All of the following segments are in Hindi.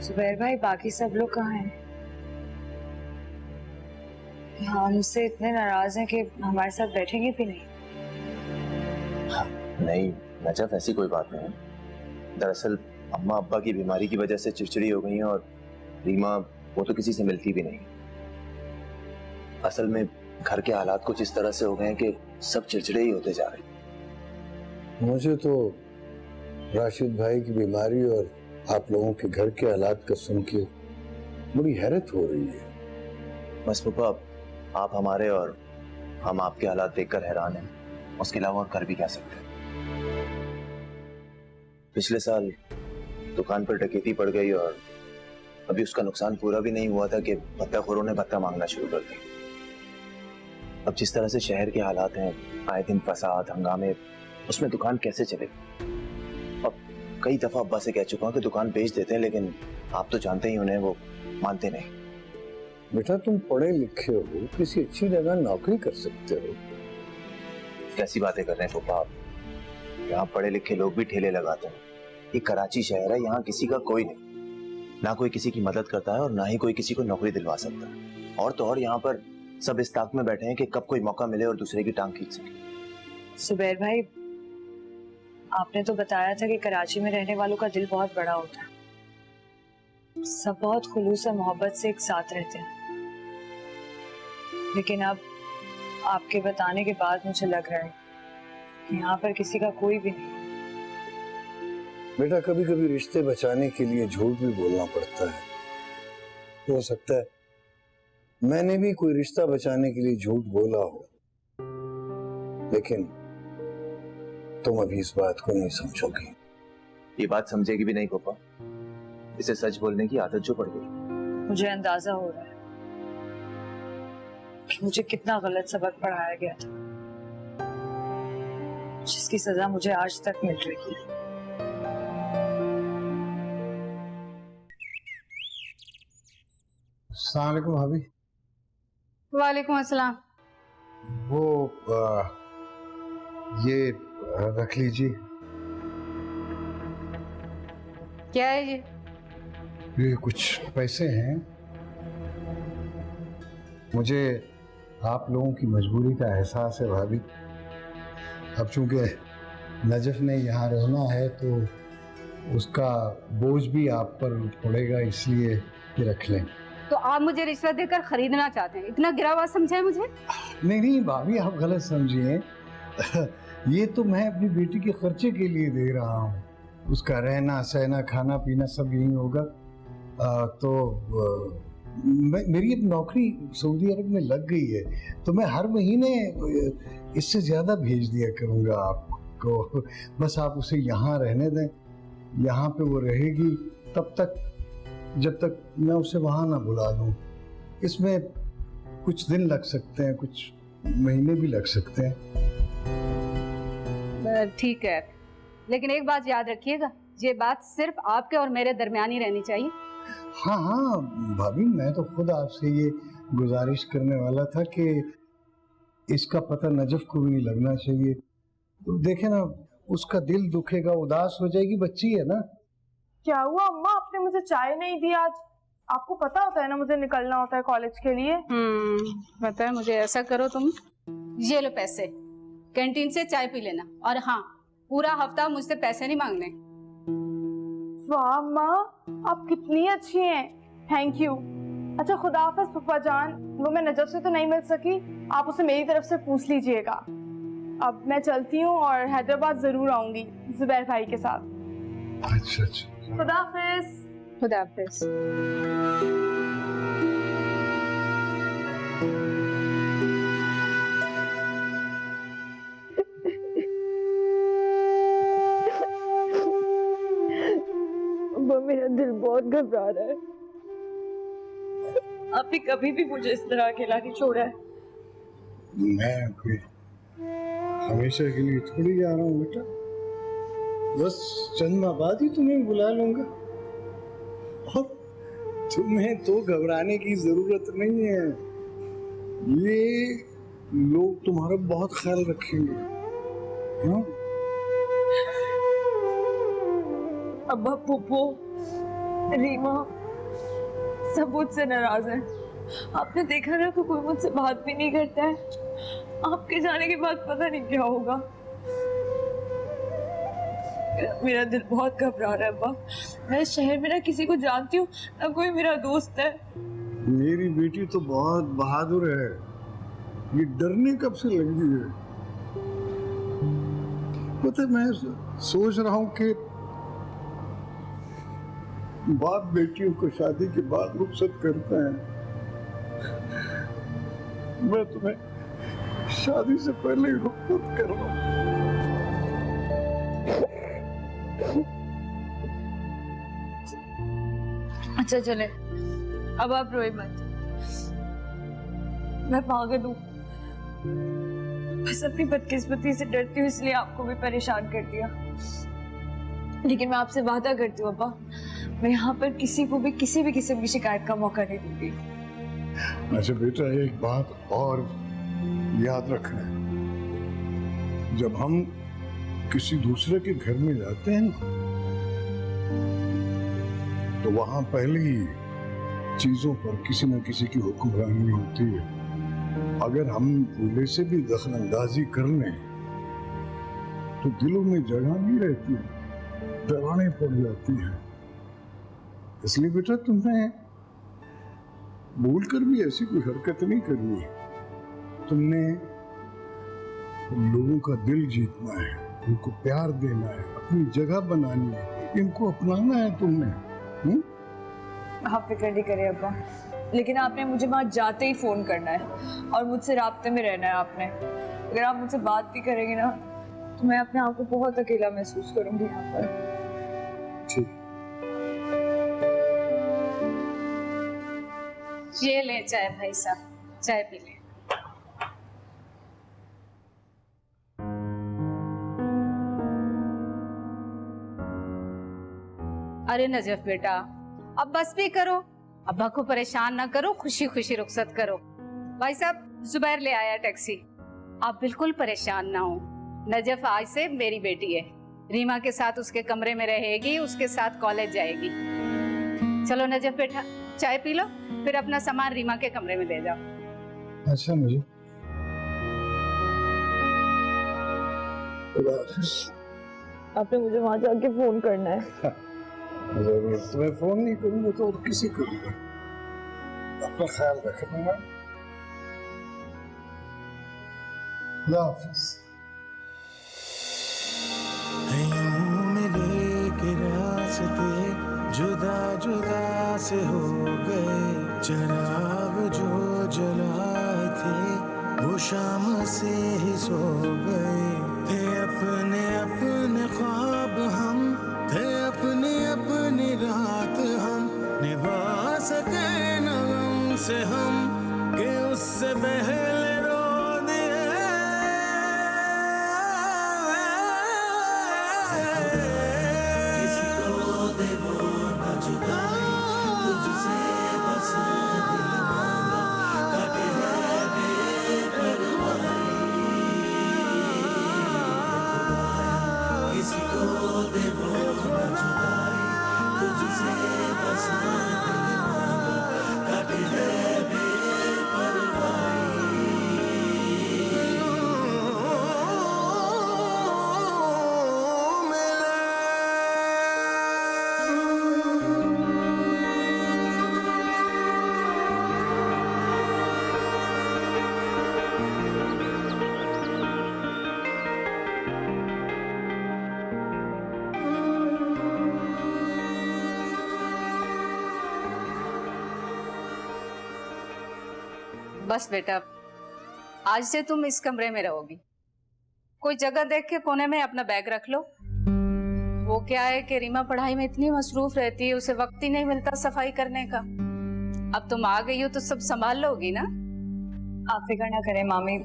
जुबैर भाई, बाकी सब लोग कहाँ हैं? हमसे इतने नाराज हैं कि हमारे साथ बैठेंगे भी नहीं। नहीं नजफ, ऐसी कोई बात नहीं है। दरअसल अम्मा अब्बा की बीमारी की वजह से चिड़चिड़ी हो गई हैं और रीमा वो तो किसी से मिलती भी नहीं। असल में घर के हालात कुछ इस तरह से हो गए हैं कि सब चिड़चिड़े ही होते जा रहे हैं। मुझे तो राशिद भाई की बीमारी और आप लोगों के घर के हालात का सुन के बड़ी हैरत हो रही है। बस पापा, आप हमारे और हम आपके हालात देखकर हैरान हैं। उसके अलावा और कर भी क्या सकते हैं। पिछले साल दुकान पर डकैती पड़ गई और अभी उसका नुकसान पूरा भी नहीं हुआ था कि भत्ताखोरों ने भत्ता मांगना शुरू कर दिया। अब जिस तरह से शहर के हालात हैं, आए दिन फसाद हंगामे, उसमें दुकान कैसे चलेगी। अब कई दफा अब्बा से कह चुका हूं कि दुकान बेच देते हैं, लेकिन आप तो जानते ही उन्हें, वो मानते नहीं। बेटा तुम पढ़े लिखे हो, किसी अच्छी जगह नौकरी कर सकते हो। कैसी बातें कर रहे हैं पापा आप? यहाँ पढ़े लिखे लोग भी ठेले लगाते हैं। ये कराची शहर है, यहाँ किसी का कोई नहीं, ना कोई किसी की मदद करता है और ना ही कोई किसी को नौकरी दिलवा सकता है। और तो और यहाँ पर सब इस ताक में बैठे हैं कि कब कोई मौका मिले और दूसरे की टांग खींच सके। जुबैर भाई, आपने तो बताया था कि कराची में रहने वालों का दिल बहुत बड़ा होता है। सब बहुत खुलूस और मोहब्बत से एक साथ रहते हैं, लेकिन अब आपके बताने के बाद मुझे लग रहा है कि यहाँ पर किसी का कोई भी नहीं। बेटा कभी कभी रिश्ते बचाने के लिए झूठ भी बोलना पड़ता है। हो सकता है मैंने भी कोई रिश्ता बचाने के लिए झूठ बोला हो, लेकिन तुम अभी इस बात को नहीं समझोगी। ये बात समझेगी भी नहीं पापा। इसे सच बोलने की आदत जो पड़ गई। मुझे अंदाजा हो रहा है कि मुझे कितना गलत सबक पढ़ाया गया था, जिसकी सजा मुझे आज तक मिल रही है। अस्सलाम वालेकुम भाभी। वालेकुम अस्सलाम। वो ये रख लीजिए। क्या है ये कुछ पैसे हैं। मुझे आप लोगों की मजबूरी का एहसास है भाभी। अब चूंकि नजफ ने यहाँ रहना है तो उसका बोझ भी आप पर पड़ेगा, इसलिए ये रख लें। तो आप मुझे रिश्वत देकर खरीदना चाहते हैं? इतना गिरा हुआ समझा है मुझे? नहीं भाभी, आप गलत समझिए। ये तो मैं अपनी बेटी के खर्चे के लिए दे रहा हूँ। उसका रहना सहना खाना पीना सब यही होगा। मेरी अब नौकरी सऊदी अरब में लग गई है, तो मैं हर महीने इससे ज़्यादा भेज दिया करूँगा आपको। बस आप उसे यहाँ रहने दें, यहाँ पे वो रहेगी तब तक जब तक मैं उसे वहाँ ना बुला दूँ। इसमें कुछ दिन लग सकते हैं, कुछ महीने भी लग सकते हैं। ठीक है, लेकिन एक बात याद रखिएगा, ये बात सिर्फ आपके और मेरे दरमियान ही रहनी चाहिए। हाँ भाभी, मैं तो खुद आपसे ये गुजारिश करने वाला था कि इसका पता नजफ को भी नहीं लगना चाहिए। तो देखे ना, उसका दिल दुखेगा, उदास हो जाएगी, बच्ची है ना। क्या हुआ अम्मा, आपने मुझे चाय नहीं दी आज? आपको पता होता है ना मुझे निकलना होता है कॉलेज के लिए। पता है मुझे। ऐसा करो, तुम ये लो पैसे, कैंटीन से चाय पी लेना, और हाँ, पूरा हफ्ता मुझसे पैसे नहीं मांगने। वाह अम्मा, आप कितनी अच्छी हैं, थैंक यू। अच्छा खुदा हाफिज पप्पा जान। वो मैं नजफ से तो नहीं मिल सकी, आप उसे मेरी तरफ से पूछ लीजिएगा। अब मैं चलती हूँ और हैदराबाद जरूर आऊंगी जुबैर भाई के साथ। अच्छा, खुदा हाफिज। खुदा हाफिज। मेरा दिल बहुत घबरा रहा है। आपने कभी भी मुझे इस तरह अकेला नहीं छोड़ा है। मैं कोई हमेशा के लिए थोड़ी जा रहा हूँ बेटा, बस चंद माह बाद ही तुम्हें बुला लूंगा। और तुम्हें तो घबराने की जरूरत नहीं है, ये लोग तुम्हारा बहुत ख्याल रखेंगे। हाँ? अब्बा, पुप्पो, रीमा, सब मुझसे नाराज हैं। आपने देखा ना कि कोई मुझसे बात भी नहीं करता है। आपके जाने के बाद पता नहीं क्या होगा। मेरा दिल बहुत घबरा रहा है अब्बा। मैं इस शहर में ना किसी को जानती हूँ, ना कोई मेरा दोस्त है। मेरी बेटी तो बहुत बहादुर है, ये डरने कब से लगी है। पता है, मैं सोच रहा हूँ कि बाप बेटियों को शादी के बाद रुखसत करते हैं। मैं तुम्हें शादी से पहले ही रुखसत कर रहा हूँ। अच्छा चले, अब आप रोए मत। मैं पागल हूँ, बस अपनी बदकिस्मती से डरती हूँ, इसलिए आपको भी परेशान कर दिया। लेकिन मैं आपसे वादा करती हूँ अब्बा, मैं यहाँ पर किसी को भी किसी भी किस्म की शिकायत का मौका नहीं दूंगी। अच्छा बेटा, एक बात और याद रखना, जब हम किसी दूसरे के घर में जाते हैं ना, तो वहां पहले ही चीजों पर किसी न किसी की हुक्मरानी होती है। अगर हम भूले से भी दखलंदाजी कर लें तो दिलों में जगह नहीं रहती, दरारें पड़ जाती हैं। इसलिए बेटा, तुम्हें भूल कर भी ऐसी कोई हरकत नहीं करनी है। तुमने लोगों का दिल जीतना है, उनको प्यार देना है, अपनी जगह बनानी है, इनको अपनाना है तुमने। आप फिक्र नहीं करें अब्बा, लेकिन आपने मुझे वहां जाते ही फोन करना है और मुझसे राब्ते में रहना है आपने। अगर आप मुझसे बात भी करेंगे ना, तो मैं अपने आप को बहुत अकेला महसूस करूंगी यहाँ पर। ठीक। ये ले चाय भाई साहब, चाय पी ले। अरे नजफ बेटा, अब बस भी करो, अब्बा को परेशान ना करो, खुशी खुशी रुखसत करो। भाई साहब, जुबैर ले आया टैक्सी। आप बिल्कुल परेशान ना हो, नजफ आज से मेरी बेटी है, रीमा के साथ उसके कमरे में रहेगी, उसके साथ कॉलेज जाएगी। चलो नजफ बेटा, चाय पी लो, फिर अपना सामान रीमा के कमरे में ले जाओ। अच्छा, मुझे आपने मुझे वहां जाके फोन करना है। जरूर, तुम्हें फोन नहीं करूंगा तो और किसी करूंगा। अपना ख्याल रखना। खुदा हाफिज। मिले के रास्ते जुदा जुदा से हो गए, चराग जो जलाए थे वो शाम से ही सो गए। थे अपने अपने ख्वाब हम, थे अपनी अपनी रात हम, निभा सके न गम से हम कि उससे पहले रो दिए। किसी को दे वो न जुदाई, तुझसे बस दिल मांगा, काटे है बेपरवाही। किसी को दे वो न जुदाई, तुझसे बस दिल मांगा, काटे है बेपरवाही। बस बेटा, आज से तुम इस कमरे में रहोगी। कोई जगह देख के कोने में अपना बैग रख लो। वो क्या है कि रीमा पढ़ाई में इतनी मसरूफ रहती है, उसे वक्त ही नहीं मिलता सफाई करने का। अब तुम आ गई हो तो सब संभाल लोगी ना। आप फिक्र ना करें मामी,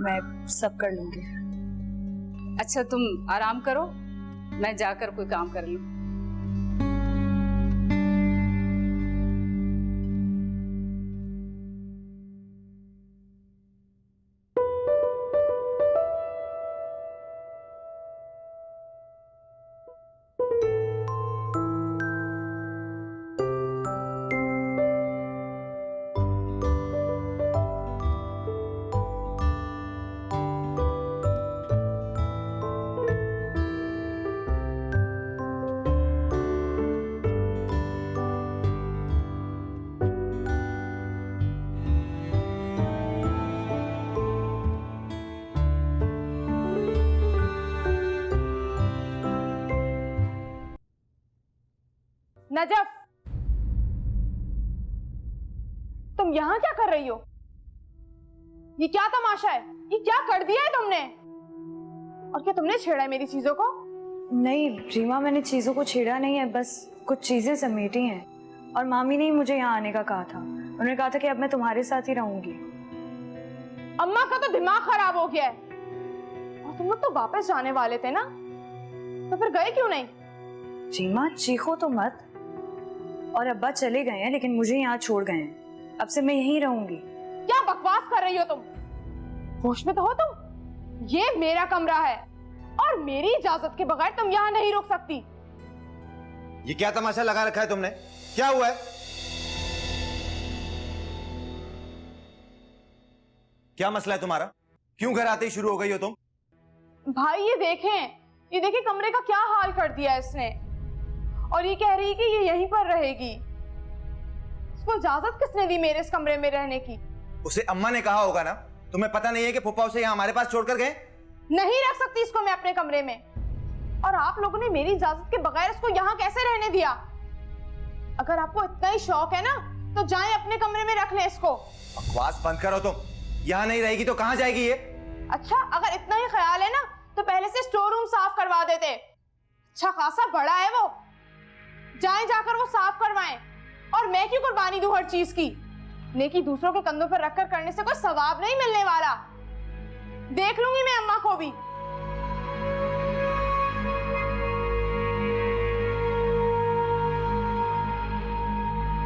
मैं सब कर लूंगी। अच्छा तुम आराम करो, मैं जाकर कोई काम कर लूं। नजफ, तुम यहाँ क्या कर रही हो? ये क्या तमाशा है? ये क्या कर दिया है तुमने? और क्या तुमने छेड़ा है मेरी चीजों को? नहीं रीमा, मैंने चीजों को छेड़ा नहीं है, बस कुछ चीजें समेटी हैं। और मामी ने ही मुझे यहाँ आने का कहा था। उन्होंने कहा था कि अब मैं तुम्हारे साथ ही रहूंगी। अम्मा का तो दिमाग खराब हो गया है। और तुम लोग तो वापस जाने वाले थे ना, तो फिर गए क्यों नहीं? रीमा चीखो तो मत। और अब्बा चले गए हैं, लेकिन मुझे यहाँ छोड़ गए हैं। अब से मैं यहीं रहूंगी। क्या बकवास कर रही हो तुम? होश में तो हो तुम? ये मेरा कमरा है और मेरी इजाजत के बगैर तुम यहाँ नहीं रुक सकती। ये क्या तमाशा लगा रखा है तुमने? क्या हुआ है? क्या मसला है तुम्हारा? क्यों घर आते ही शुरू हो गई हो तुम? भाई ये देखें कमरे का क्या हाल कर दिया इसने। और ये कह रही है कि ये यहीं पर रहेगी। इसको इजाजत किसने दी मेरे इस कमरे में रहने की? उसे अम्मा ने कहा होगा ना। तुम्हें पता नहीं है कि फूफा उसे यहाँ हमारे पास छोड़कर गए? नहीं रख सकती इसको मैं अपने कमरे में। और आप लोगों ने मेरी इजाजत के बगैर इसको यहाँ कैसे रहने दिया? अगर आपको इतना ही शौक है ना, तो जाएं अपने कमरे में रख लें इसको। बकवास बंद करो तुम। यहाँ नहीं रहेगी तो कहाँ जाएगी ये? अच्छा, अगर इतना ही ख्याल है ना, तो पहले से स्टोर रूम साफ करवा देते। अच्छा खासा बड़ा है वो। जाएं जाकर वो साफ करवाएं। और मैं क्यों कुर्बानी दूं हर चीज की? नेकी दूसरों के कंधों पर रखकर करने से कोई सवाब नहीं मिलने वाला। देख लूंगी मैं अम्मा को भी।